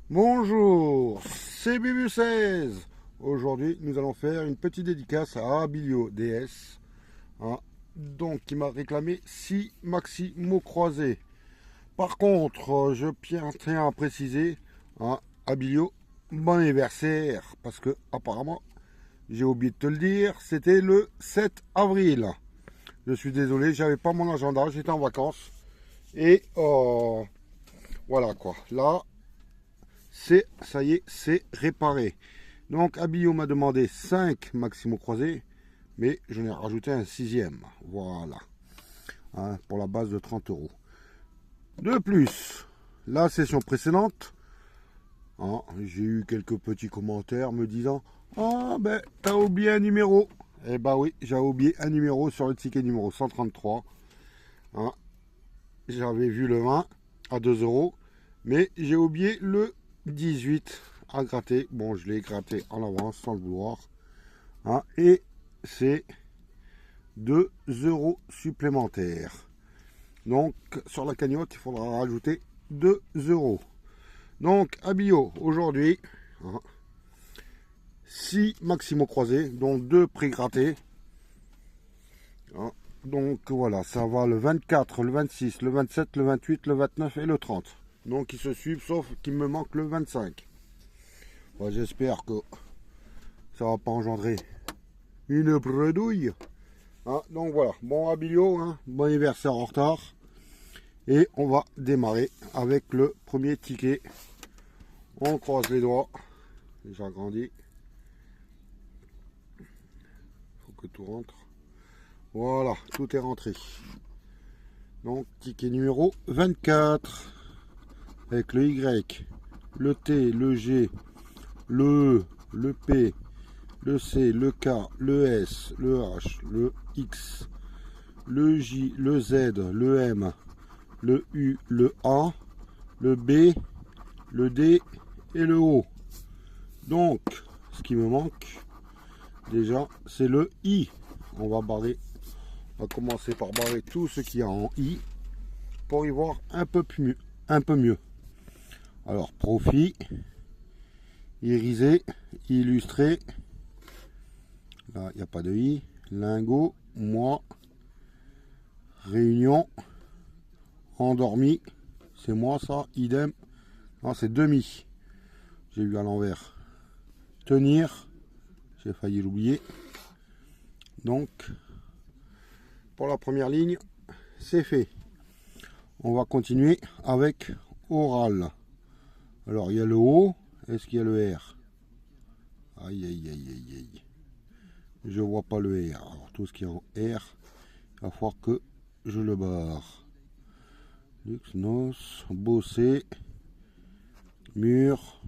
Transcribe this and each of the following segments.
Bonjour, c'est Bubu16. Aujourd'hui, nous allons faire une petite dédicace à Abilio DS, hein, donc qui m'a réclamé 6 maxi mots croisés. Par contre, je tiens à préciser, hein, Abilio, bon anniversaire, parce que apparemment, j'ai oublié de te le dire, c'était le 7 avril. Je suis désolé, j'avais pas mon agenda, j'étais en vacances. Et voilà quoi. Là, ça y est, c'est réparé. Donc Abillo m'a demandé 5 maximaux croisés, mais je n'ai rajouté un sixième. Voilà. Hein, pour la base de 30 euros. De plus, la session précédente, hein, j'ai eu quelques petits commentaires me disant: ah ben, t'as oublié un numéro. Eh ben oui, j'ai oublié un numéro sur le ticket numéro 133. Hein, j'avais vu le 20 à 2 euros, mais j'ai oublié le 18 à gratter. Bon, je l'ai gratté en avance sans le vouloir. Hein, et c'est 2 euros supplémentaires. Donc, sur la cagnotte, il faudra rajouter 2 euros. Donc, Abillo, aujourd'hui, hein, 6 maximaux croisés, dont 2 pré-grattés. Hein, donc, voilà, ça va le 24, le 26, le 27, le 28, le 29 et le 30. Donc, ils se suivent, sauf qu'il me manque le 25. Bon, j'espère que ça va pas engendrer une bredouille. Hein, donc voilà, bon Abilio, hein, bon anniversaire en retard. Et on va démarrer avec le premier ticket. On croise les doigts. J'agrandis. Faut que tout rentre. Voilà, tout est rentré. Donc ticket numéro 24. Avec le Y, le T, le G, le E, le P, le C, le K, le S, le H, le X, le J, le Z, le M, le U, le A, le B, le D et le O. Donc, ce qui me manque, déjà, c'est le I. On va commencer par barrer tout ce qu'il y a en I pour y voir un peu mieux. Alors, profit, irisé, illustré. Là, il n'y a pas de I. Lingot, moi, réunion, endormi. C'est moi ça, idem. Non, c'est demi. J'ai eu à l'envers. Tenir, j'ai failli l'oublier. Donc, pour la première ligne, c'est fait. On va continuer avec oral. Alors, il y a le O. Est-ce qu'il y a le R? Aïe, aïe, aïe, aïe, aïe. Je vois pas le R. Alors, tout ce qui est en R, il va falloir que je le barre. Lux, nos, bosser, mur.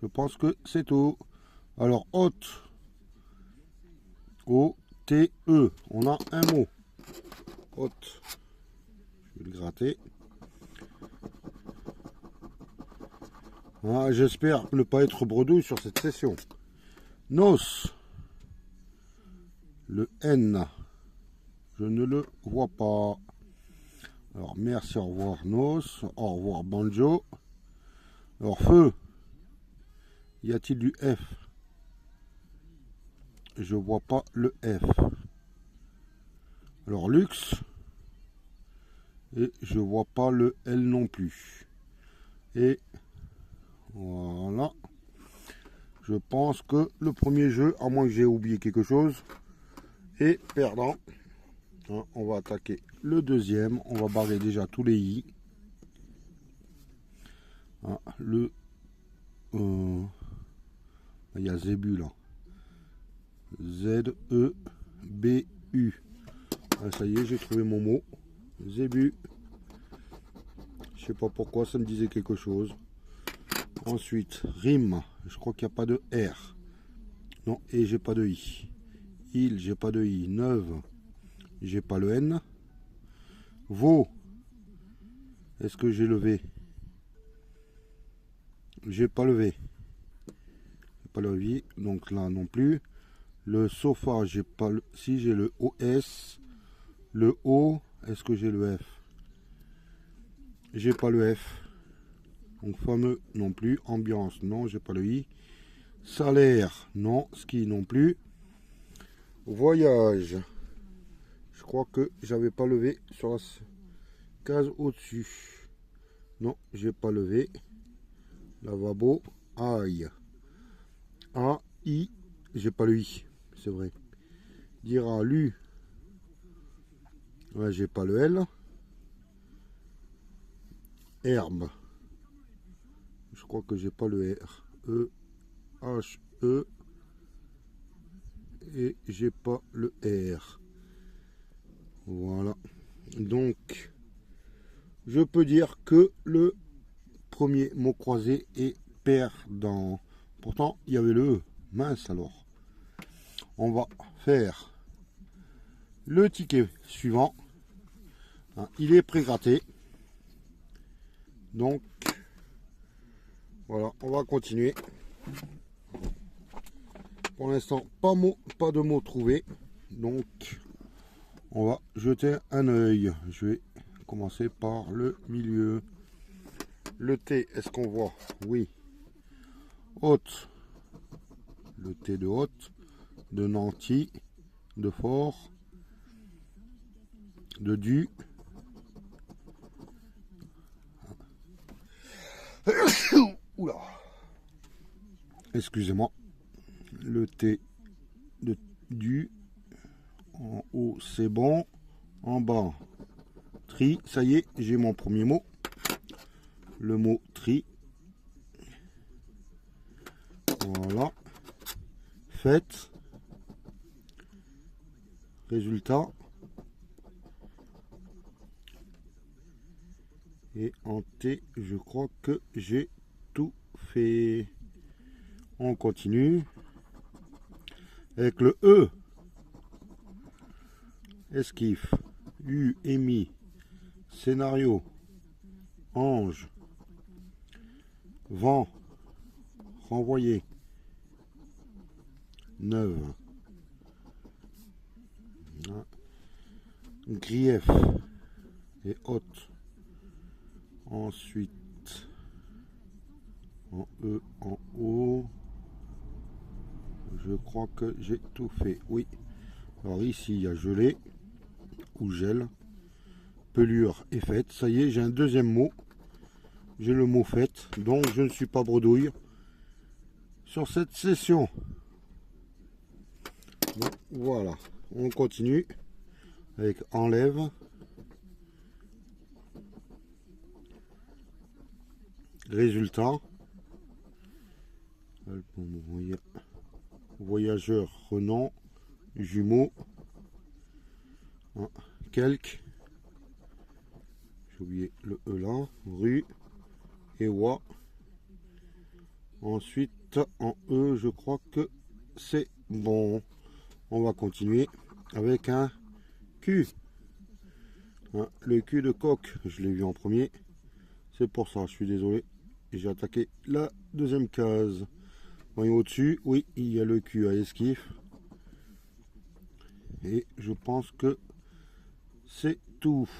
Je pense que c'est tout. Alors, hôte. O-T-E. On a un mot. Hôte. Je vais le gratter. Ah, j'espère ne pas être bredouille sur cette session. Nos. Le N. Je ne le vois pas. Alors, merci, au revoir, Nos. Au revoir, Banjo. Alors, feu. Y a-t-il du F? Je vois pas le F. Alors, luxe. Et je vois pas le L non plus. Et voilà. Je pense que le premier jeu, à moins que j'ai oublié quelque chose, est perdant. Hein, on va attaquer le deuxième. On va barrer déjà tous les I. Hein, il y a Zébu là. Z-E-B-U. Ah, ça y est, j'ai trouvé mon mot. Zébu. Je sais pas pourquoi, ça me disait quelque chose. Ensuite, rime. Je crois qu'il n'y a pas de R. Non, et j'ai pas de I. Il, j'ai pas de I. Neuve, j'ai pas le N. Vaux. Est-ce que j'ai le V? J'ai pas le V. J'ai pas le V, donc là non plus. Le sofa, j'ai pas le. Si, j'ai le OS. Le O, est-ce que j'ai le F? j'ai pas le F. Donc fameux non plus. Ambiance, non, j'ai pas le I. Salaire, non. Ski non plus. Voyage. Je crois que j'avais pas levé sur la case au-dessus. Non, j'ai pas levé. Lavabo. Aïe. A, I. J'ai pas le I. C'est vrai. Dira lu. Ouais, j'ai pas le L. Herbe. Je crois que j'ai pas le R. E, H, E. Et j'ai pas le R. Voilà. Donc, je peux dire que le premier mot croisé est perdant. Pourtant, il y avait le E. Mince alors. On va faire le ticket suivant. Il est pré-gratté. Donc, voilà, on va continuer. Pour l'instant, pas de mots trouvés. Donc, on va jeter un œil. Je vais commencer par le milieu. Le T, est-ce qu'on voit? Oui. Haute. Le T de haute. De Nanty. De fort. De du. Oula. Excusez-moi. Le T de du. En haut, c'est bon. En bas, tri. Ça y est, j'ai mon premier mot. Le mot tri. Voilà. Fête. Résultat. Et en T, je crois que j'ai tout fait. On continue. Avec le E. Esquif. U, émis. Scénario. Ange. Vent. Renvoyer. Neuve. Grief. Et haute. Ensuite, en E, en haut. Je crois que j'ai tout fait. Oui. Alors ici, il y a gelé ou gel. Pelure et fête. Ça y est, j'ai un deuxième mot. J'ai le mot fête. Donc, je ne suis pas bredouille sur cette session. Bon, voilà. On continue avec enlève. Résultat. Voyageur, renom, jumeaux. Quelques. J'ai oublié le E là. Rue. Et wa. Ensuite, en E, je crois que c'est bon. On va continuer avec un Q. Le Q de coq, je l'ai vu en premier. C'est pour ça, je suis désolé. J'ai attaqué la deuxième case. Voyons au-dessus, oui, il y a le Q à esquif. Et je pense que c'est tout.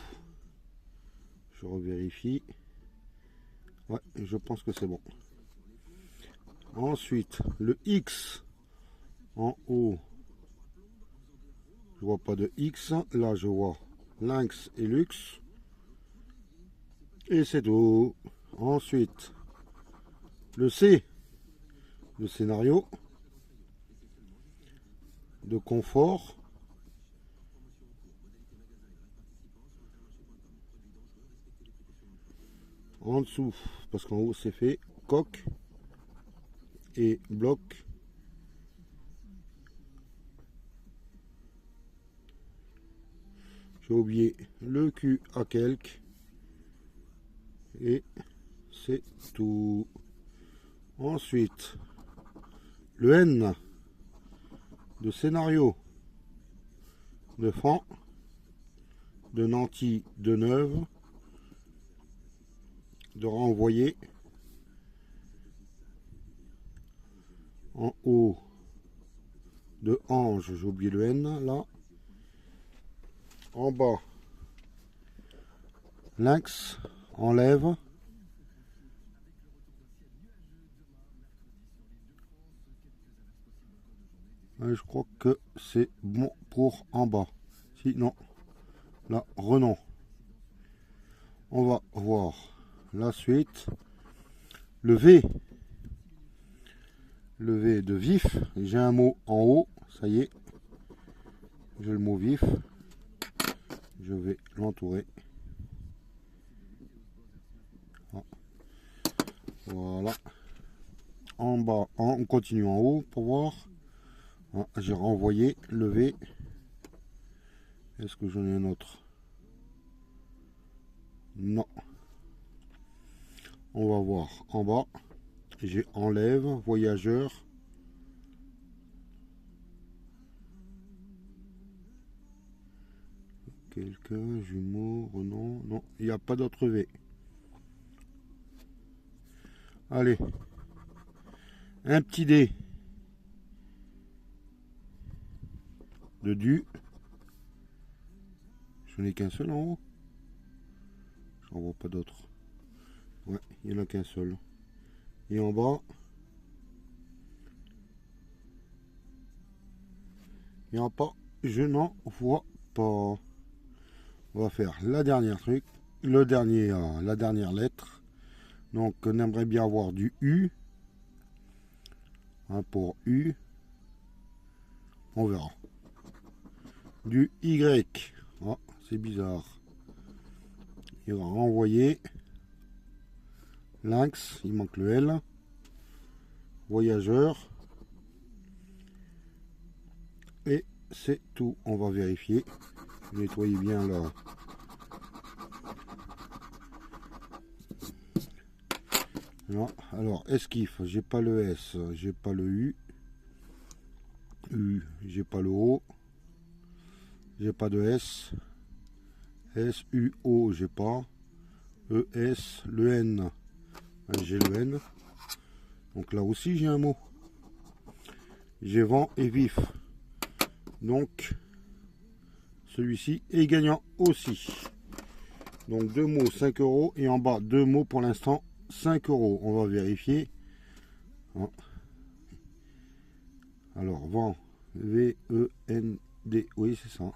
Je revérifie. Ouais, je pense que c'est bon. Ensuite, le X en haut. Je vois pas de X. Là, je vois lynx et luxe. Et c'est tout. Ensuite, le C. Le scénario. De confort. En dessous, parce qu'en haut c'est fait, coq et bloc. J'ai oublié le Q à quelques. Et c'est tout. Ensuite, le N de scénario, de franc, de Nanty, de Neuve, de renvoyer. En haut, de Ange, j'ai oublié le N là. En bas, lynx, enlève. Et je crois que c'est bon pour en bas. Sinon, là, renom. On va voir la suite. Le V. Le V de vif. J'ai un mot en haut. Ça y est. J'ai le mot vif. Je vais l'entourer. Voilà. En bas, on continue en haut pour voir. J'ai renvoyé le V. Est-ce que j'en ai un autre? Non. On va voir en bas. J'ai enlève, voyageur. Quelqu'un, jumeau, renom. Non, il n'y a pas d'autre V. Allez. Un petit D. De du. Je n'ai qu'un seul en haut. J'en vois pas d'autres. Ouais, il n'y en a qu'un seul. Et en bas. Il n'y en a pas. Je n'en vois pas. On va faire la dernière truc. La dernière lettre. Donc on aimerait bien avoir du U. Pour U. On verra. Du Y. Oh, c'est bizarre. Il va renvoyer. Lynx, il manque le L. Voyageur. Et c'est tout. On va vérifier. Nettoyer bien là. Non. Alors, esquif, j'ai pas le S, j'ai pas le U. U, j'ai pas le O. J'ai pas de S. S, U, O, j'ai pas. E, S, le N. J'ai le N. Donc là aussi, j'ai un mot. J'ai vent et vif. Donc, celui-ci est gagnant aussi. Donc, 2 mots, 5 euros. Et en bas, 2 mots pour l'instant, 5 euros. On va vérifier. Alors, vent, V-E-N-D. Oui, c'est ça.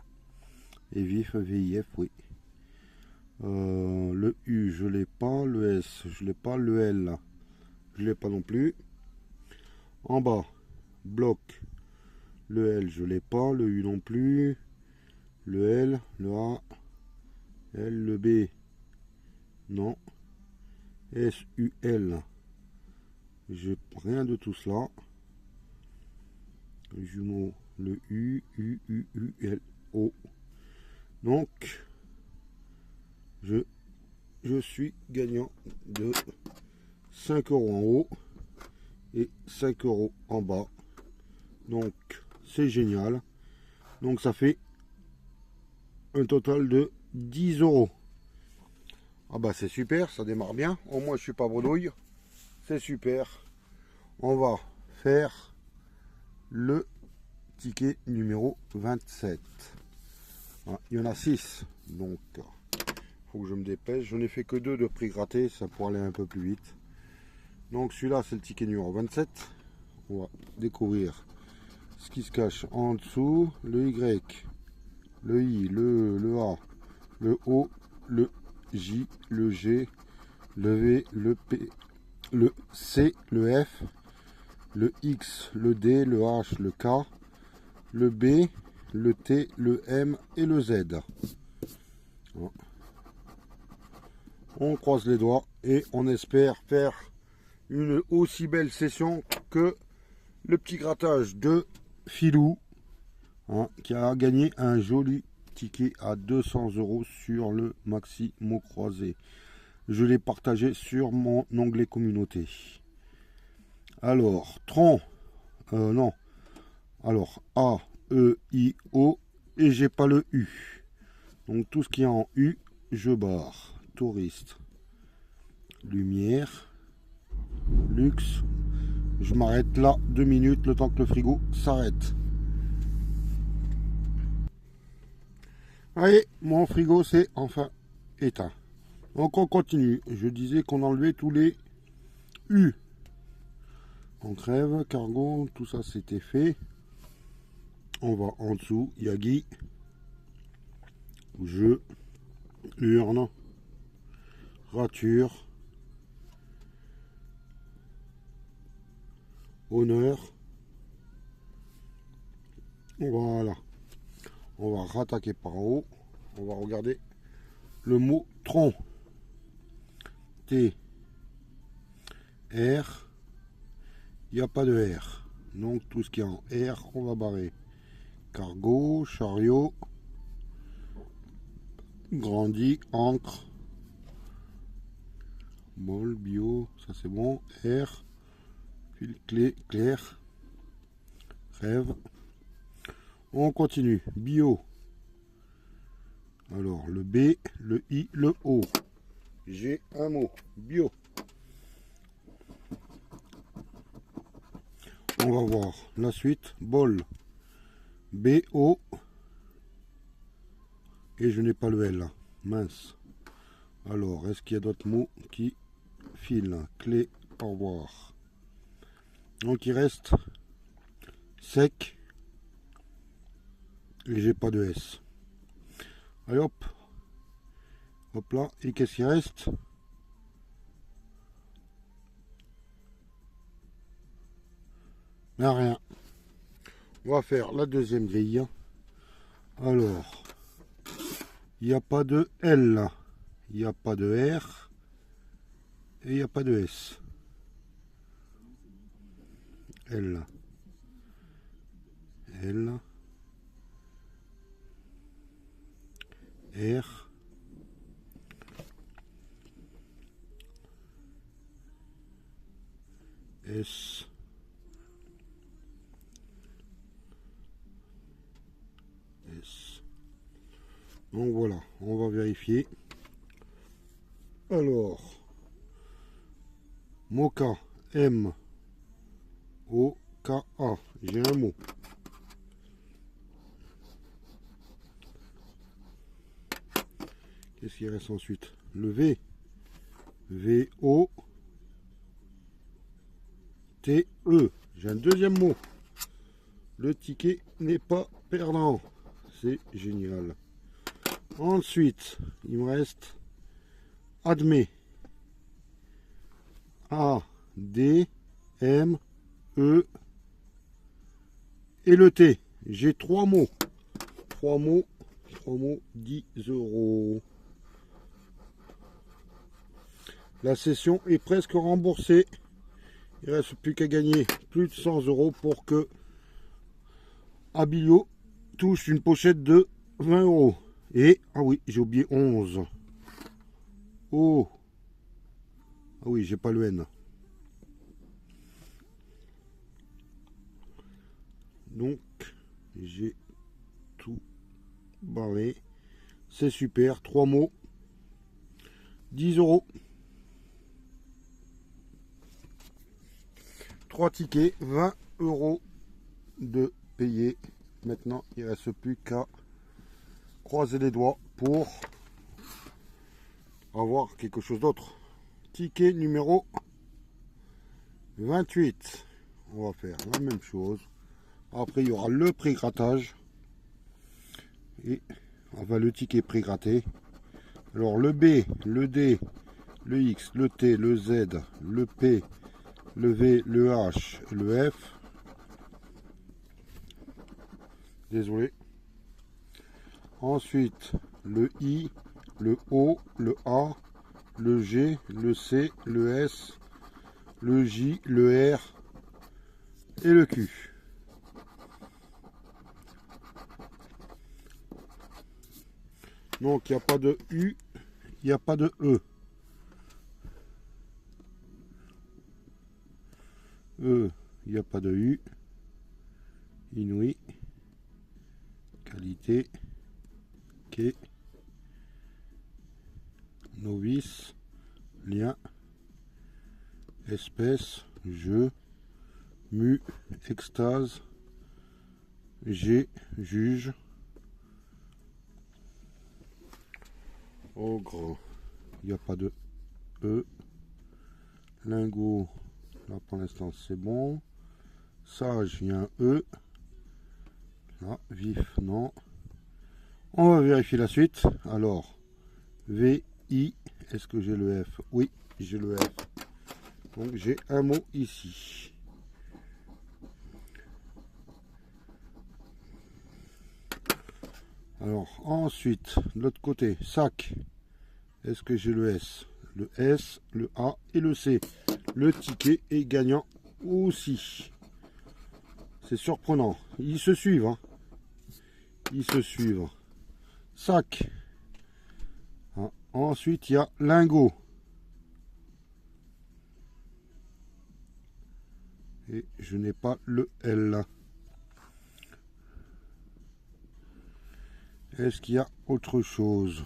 Et vif, V-I-F, oui. Le U, je l'ai pas. Le S, je l'ai pas. Le L, je l'ai pas non plus. En bas, bloc. Le L, je l'ai pas. Le U non plus. Le L, le A, L, le B, non. S, U, L, j'ai rien de tout cela. Jumeau, le U, U, U, U, L, O. Donc, je suis gagnant de 5 euros en haut et 5 euros en bas. Donc, c'est génial. Donc, ça fait un total de 10 euros. Ah bah c'est super, ça démarre bien. Au moins je suis pas bredouille. C'est super. On va faire le ticket numéro 27. Il y en a 6. Donc faut que je me dépêche. Je n'ai fait que 2 de prix gratté, ça pourrait aller un peu plus vite. Donc celui-là c'est le ticket numéro 27. On va découvrir ce qui se cache en dessous. Le Y, le I, le A, le O, le J, le G, le V, le P, le C, le F, le X, le D, le H, le K, le B, le T, le M et le Z. On croise les doigts et on espère faire une aussi belle session que le petit grattage de Philou, qui a gagné un joli ticket à 200 euros sur le maxi mot croisé. Je l'ai partagé sur mon onglet communauté. Alors, Tron, non. Alors, A, E, I, O, et j'ai pas le U. Donc, tout ce qui est en U, je barre. Touriste, lumière, luxe. Je m'arrête là 2 minutes, le temps que le frigo s'arrête. Allez, mon frigo c'est enfin éteint. Donc on continue. Je disais qu'on enlevait tous les U. On crève, cargo, tout ça c'était fait. On va en dessous, Yagi, jeu, urne, rature, honneur. Voilà. On va rattaquer par en haut. On va regarder le mot tronc. T, R. Il n'y a pas de R. Donc tout ce qui est en R, on va barrer. Cargo, chariot, grandi, encre, bol, bio, ça c'est bon. R, fil clé, clair, rêve. On continue. Bio. Alors le B, le I, le O. J'ai un mot. Bio. On va voir la suite. Bol. B-O. Et je n'ai pas le L. Mince. Alors, est-ce qu'il y a d'autres mots qui filent? Clé, au revoir. Donc il reste sec. Et j'ai pas de S. Allez hop. Hop là. Et qu'est-ce qui reste? Ben, rien. On va faire la deuxième grille. Alors, il n'y a pas de L. Il n'y a pas de R. Et il n'y a pas de S. L. L. R. S. S. Donc voilà, on va vérifier. Alors, Moka, M, O, K, A. J'ai un mot. Qu'est-ce qui reste ensuite? Le V. V, O, T, E. J'ai un deuxième mot. Le ticket n'est pas perdant. C'est génial. Ensuite, il me reste admet. A, D, M, E et le T. J'ai trois mots. Trois mots, 10 €. La session est presque remboursée. Il ne reste plus qu'à gagner plus de 100 € pour que Abilio touche une pochette de 20 €. Et, ah oui, j'ai oublié 11. Oh. Ah oui, j'ai pas le N. Donc, j'ai tout barré. C'est super. 3 mots. 10 €. 3 tickets. 20 € de payer. Maintenant, il ne reste plus qu'à croiser les doigts pour avoir quelque chose d'autre. Ticket numéro 28. On va faire la même chose. Après, il y aura le pré-grattage. Et enfin, le ticket pré-gratté. Alors, le B, le D, le X, le T, le Z, le P, le V, le H, le F. Désolé. Ensuite, le I, le O, le A, le G, le C, le S, le J, le R et le Q. Donc, il n'y a pas de U, il n'y a pas de E. E, il n'y a pas de U. Inouï. Qualité. Quai. Novice. Lien. Espèce. Jeu. Mu. Extase. G. Juge. Au grand. il n'y a pas de E. Lingot, là pour l'instant c'est bon. Sage, il y a un E. Là, vif, non. On va vérifier la suite. Alors, V, I, est-ce que j'ai le F? Oui, j'ai le F. Donc j'ai un mot ici. Alors, ensuite, de l'autre côté, sac. Est-ce que j'ai le S? Le S, le A et le C. Le ticket est gagnant aussi. C'est surprenant. Ils se suivent. Hein. Ils se suivent. Sac. Hein. Ensuite, il y a lingot. Et je n'ai pas le L. Est-ce qu'il y a autre chose?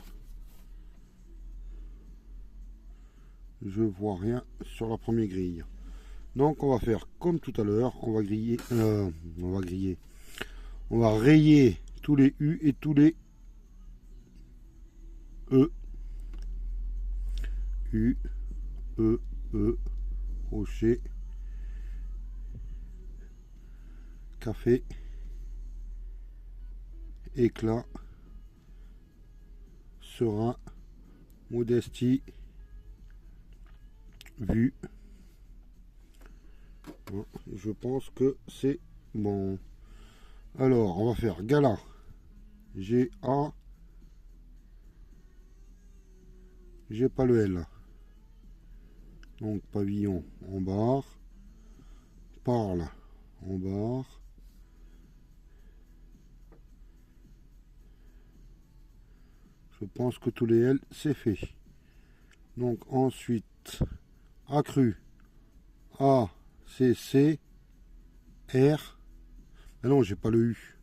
Je vois rien sur la première grille. Donc on va faire comme tout à l'heure. On va griller. On va rayer tous les U et tous les E. U, E, E, rocher, café, éclat, serein, modestie, vue. Je pense que c'est bon. Alors, on va faire gala. G-A. J'ai pas le L. Donc, pavillon en barre. Parle en barre. Je pense que tous les L, c'est fait. Donc, ensuite, accru. A, C, C, R. Ah non, j'ai pas le U.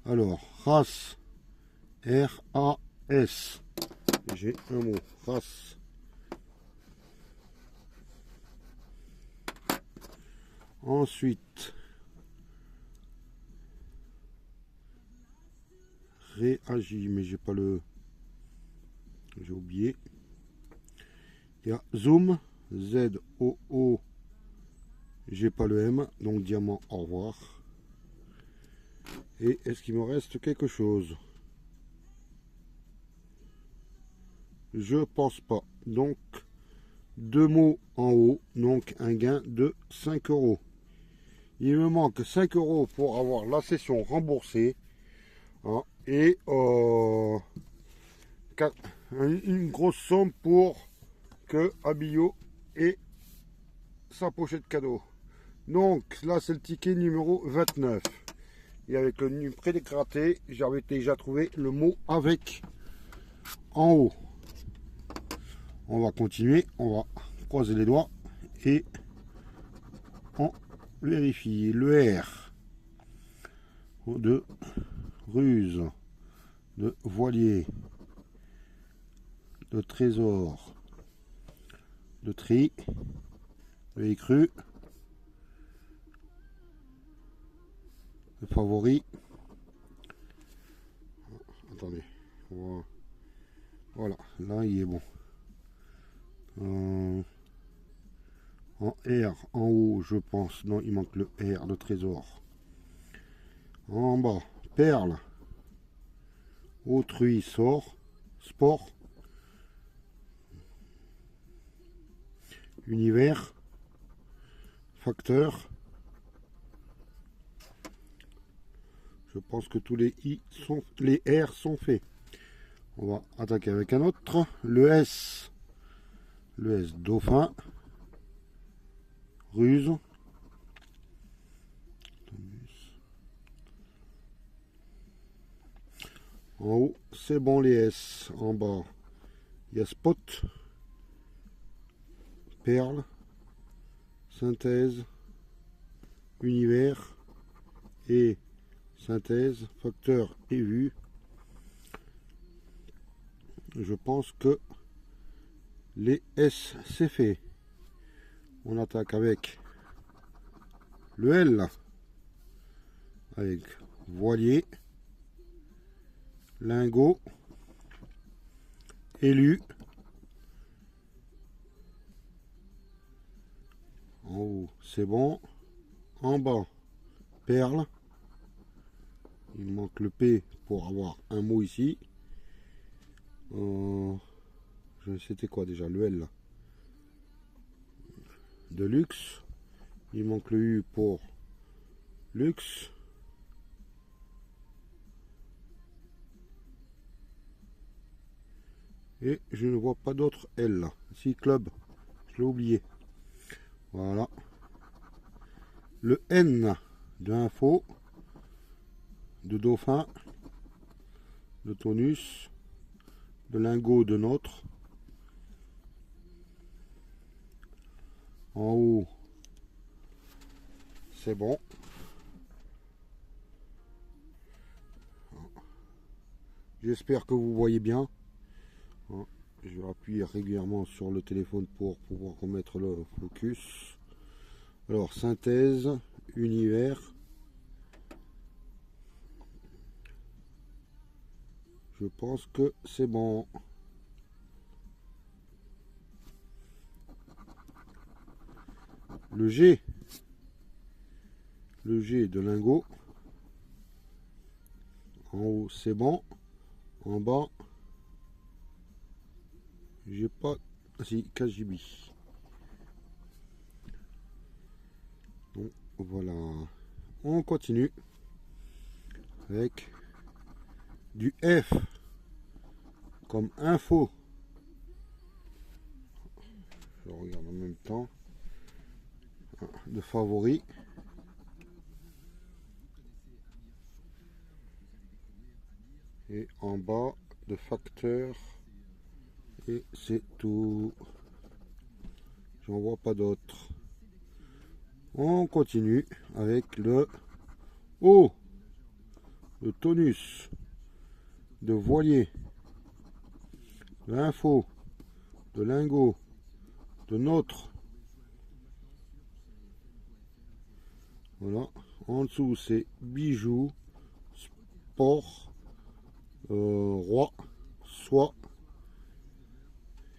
Alors, race. R-A-S. J'ai un mot. Race. Ensuite, réagit, mais j'ai pas le. J'ai oublié. Il y a zoom. Z-O-O. J'ai pas le M. Donc diamant, au revoir. Et est-ce qu'il me reste quelque chose? Je pense pas. Donc, deux mots en haut. Donc, un gain de 5 euros. Il me manque 5 euros pour avoir la session remboursée. Hein, et une grosse somme pour que Abillot ait sa pochette cadeau. Donc, là, c'est le ticket numéro 29. Et avec le prédécraté, j'avais déjà trouvé le mot avec en haut. On va continuer, on va croiser les doigts et on vérifie. Le R de ruse, de voilier, de trésor, de tri, de écru, de favori. Attendez, voilà, là il est bon. En R, en haut, je pense. Non, il manque le R, le trésor. En bas, perle. Autrui, sort. Sport. Univers. Facteur. Je pense que tous les I sont, les R sont faits. On va attaquer avec un autre. Le S. Le S, dauphin. Ruse. En haut, c'est bon les S. En bas, il y a spot, perle, synthèse, univers et synthèse, facteur et vue. Je pense que les S, c'est fait. On attaque avec le L, avec voilier, lingot, élu. En haut, c'est bon. En bas, perle. Il manque le P pour avoir un mot ici. C'était quoi déjà le L là? De luxe. Il manque le U pour luxe. Et je ne vois pas d'autre L là. Si, club. Je l'ai oublié. Voilà. Le N de info. De dauphin. De tonus. De lingot de notre. En haut, c'est bon. J'espère que vous voyez bien. Je vais appuyer régulièrement sur le téléphone pour pouvoir remettre le focus. Alors, synthèse, univers. Je pense que c'est bon. Le G. Le G de lingot. En haut, c'est bon. En bas, j'ai pas... Si, KGB. Donc, voilà. On continue avec du F comme info. Je regarde en même temps. De favoris. Et en bas de facteurs. Et c'est tout. J'en vois pas d'autres. On continue avec le O. De tonus. De voilier. De info. De lingot. De notre. Voilà. En dessous, c'est bijoux, sport, roi, soie.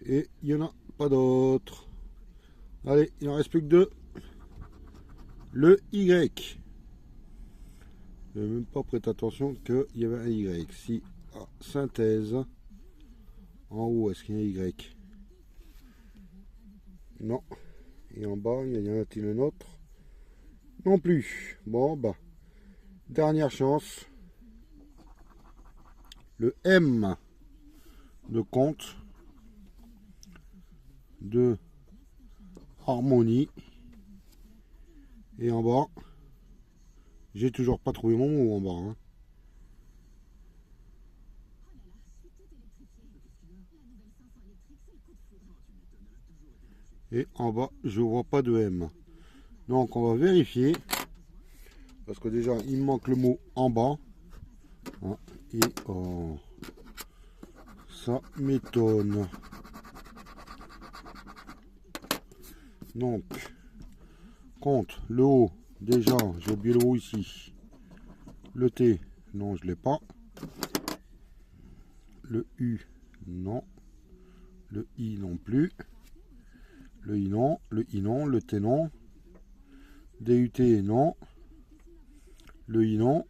Et il n'y en a pas d'autres. Allez, il n'en reste plus que deux. Le Y. Je n'ai même pas prêté attention qu'il y avait un Y. Si, synthèse. En haut, est-ce qu'il y a un Y? Non. Et en bas, il y en a-t-il un autre? Non plus. Bon, bah. Dernière chance. Le M de compte. De harmonie. Et en bas, j'ai toujours pas trouvé mon mot en bas. Hein. Et en bas, je vois pas de M. Donc on va vérifier. Parce que déjà, il me manque le mot en bas. Hein, et oh, ça m'étonne. Donc, compte, le O, déjà, j'ai oublié le O ici. Le T, non, je l'ai pas. Le U, non. Le I non plus. Le I non, le I non, le T non. DUT non. Le I non.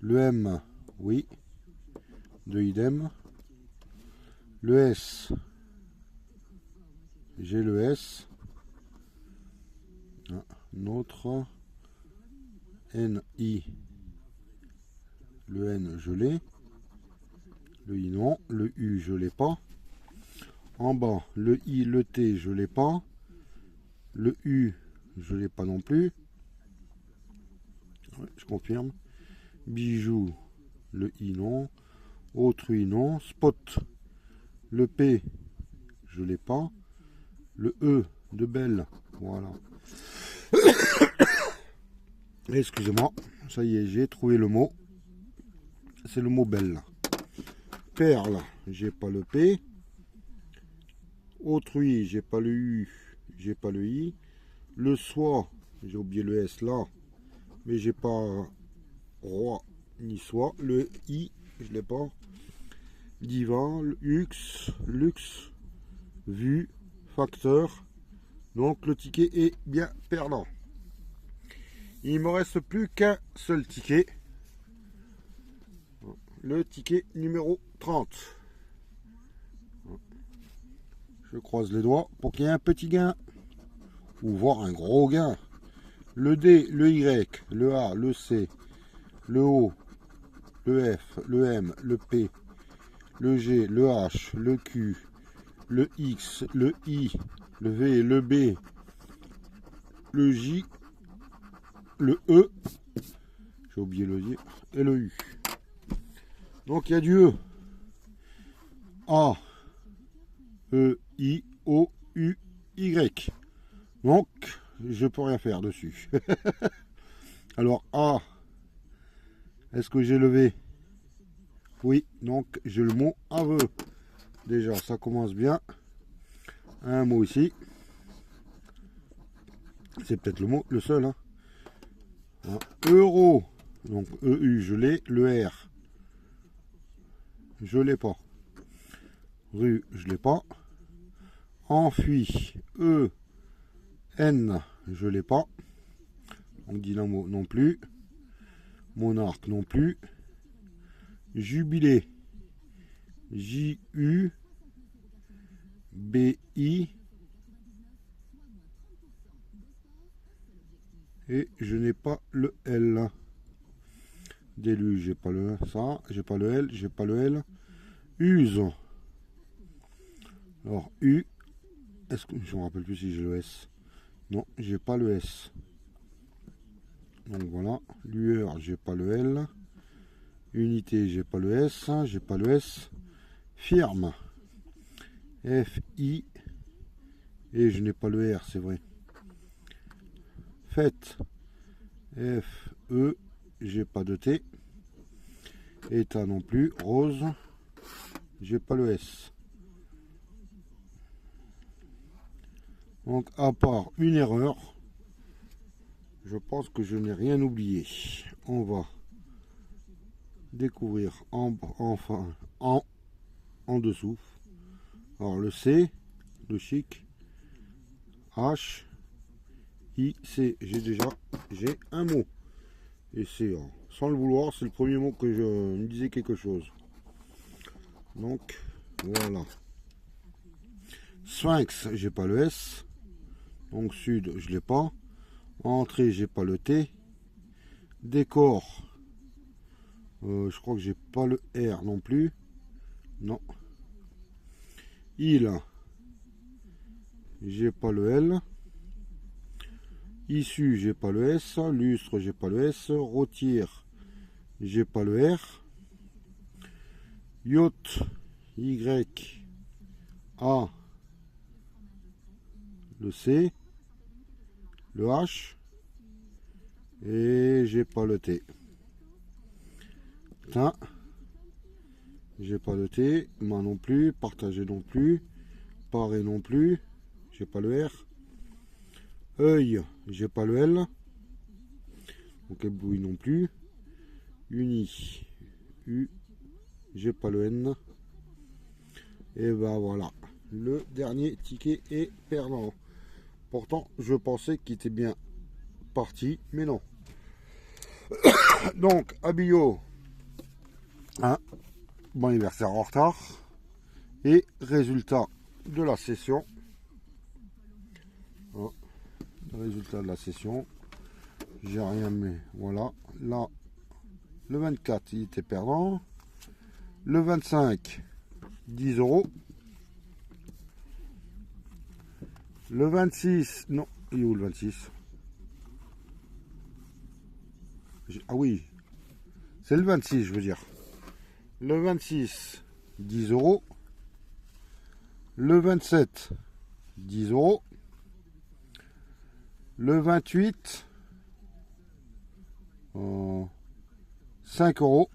Le M, oui. De idem. Le S, j'ai le S. Notre. NI. Le N, je l'ai. Le I non. Le U, je l'ai pas. En bas, le I, le T, je l'ai pas. Le U, je l'ai pas non plus. Ouais, je confirme. Bijoux, le I non. Autrui non. Spot, le P, je l'ai pas. Le E de belle, voilà. Excusez-moi, ça y est, j'ai trouvé le mot. C'est le mot belle. Perle, j'ai pas le P. Autrui, j'ai pas le U, j'ai pas le I. Le soie, j'ai oublié le S là, mais j'ai pas roi ni soie. Le I, je l'ai pas. Divan, Lux, Lux, Vue, Facteur. Donc le ticket est bien perdant. Il ne me reste plus qu'un seul ticket. Le ticket numéro 30. Je croise les doigts pour qu'il y ait un petit gain. Ou voire un gros gain. Le D, le Y, le A, le C, le O, le F, le M, le P, le G, le H, le Q, le X, le I, le V, le B, le J, le E, j'ai oublié le I, et le U. Donc il y a du E. A, E, I, O, U, Y. Donc, je peux rien faire dessus. Alors, A, est-ce que j'ai levé? Oui, donc j'ai le mot aveu. Déjà, ça commence bien. Un mot ici. C'est peut-être le mot, le seul. Hein. Euro. Donc EU, je l'ai. Le R, je l'ai pas. Rue, je l'ai pas. Enfui. E, N, je l'ai pas. Donc Dynamo non plus. Monarque non plus. Jubilé. J-U, B-I. Et je n'ai pas le L. Déluge, j'ai pas le ça, j'ai pas le L, j'ai pas le L. Use. Alors U, est-ce que je me rappelle plus si j'ai le S? Non, j'ai pas le S. Donc voilà, lueur, j'ai pas le L. Unité, j'ai pas le S, j'ai pas le S. Firme, F-I, et je n'ai pas le R, c'est vrai. Fête, F-E, j'ai pas de T. État non plus. Rose, j'ai pas le S. Donc à part une erreur, je pense que je n'ai rien oublié. On va découvrir en dessous. Alors le C, le chic, H, I, C, j'ai un mot. Et c'est, sans le vouloir, c'est le premier mot que je me disais quelque chose. Donc, voilà. Sphinx, j'ai pas le S. Donc sud, je l'ai pas. Entrée, j'ai pas le T. Décor, je crois que j'ai pas le R non plus. Non. Île, j'ai pas le L. Issue, j'ai pas le S. Lustre, j'ai pas le S. Rôtir, j'ai pas le R. Yacht, Y, A, le C, le H, et j'ai pas le T. Putain, j'ai pas le T. Main non plus. Partager non plus. Parer non plus. J'ai pas le R. Œil, j'ai pas le L. Donc éblouis non plus. Uni, U, j'ai pas le N. Et ben voilà, le dernier ticket est perdant. Pourtant, je pensais qu'il était bien parti, mais non. Donc, Abillo, un bon anniversaire en retard. Et résultat de la session. Résultat de la session. J'ai rien, mais voilà. Là, le 24, il était perdant. Le 25, 10 €. Le 26, non, il est où le 26? Ah oui, c'est le 26, je veux dire. Le 26, 10 €. Le 27, 10 €. Le 28, 5 €.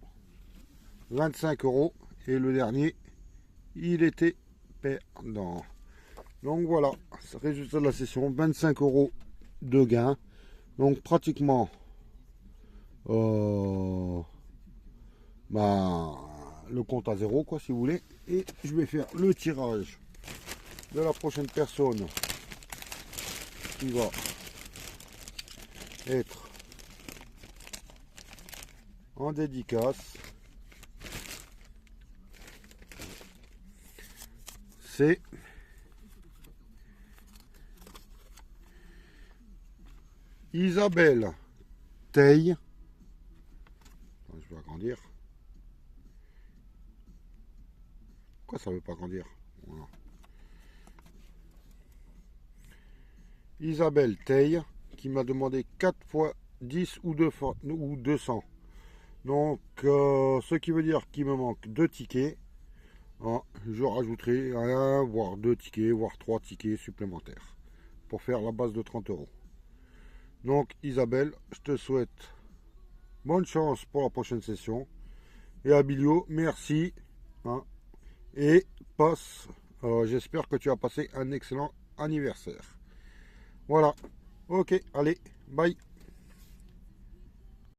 25 €. Et le dernier, il était perdant. Donc voilà, résultat de la session, 25 € de gain. Donc pratiquement, bah, le compte à zéro, quoi, si vous voulez. Et je vais faire le tirage de la prochaine personne qui va être en dédicace. C'est Isabelle Teille. Je vais agrandir. Pourquoi ça ne veut pas grandir? Voilà. Isabelle Teille qui m'a demandé 4 fois 10 ou 200. Donc, ce qui veut dire qu'il me manque 2 tickets. Hein, je rajouterai 1, voire 2 tickets, voire 3 tickets supplémentaires pour faire la base de 30 €. Donc, Isabelle, je te souhaite bonne chance pour la prochaine session. Et Abilio, merci. Hein, et passe. J'espère que tu as passé un excellent anniversaire. Voilà. Ok, allez, bye.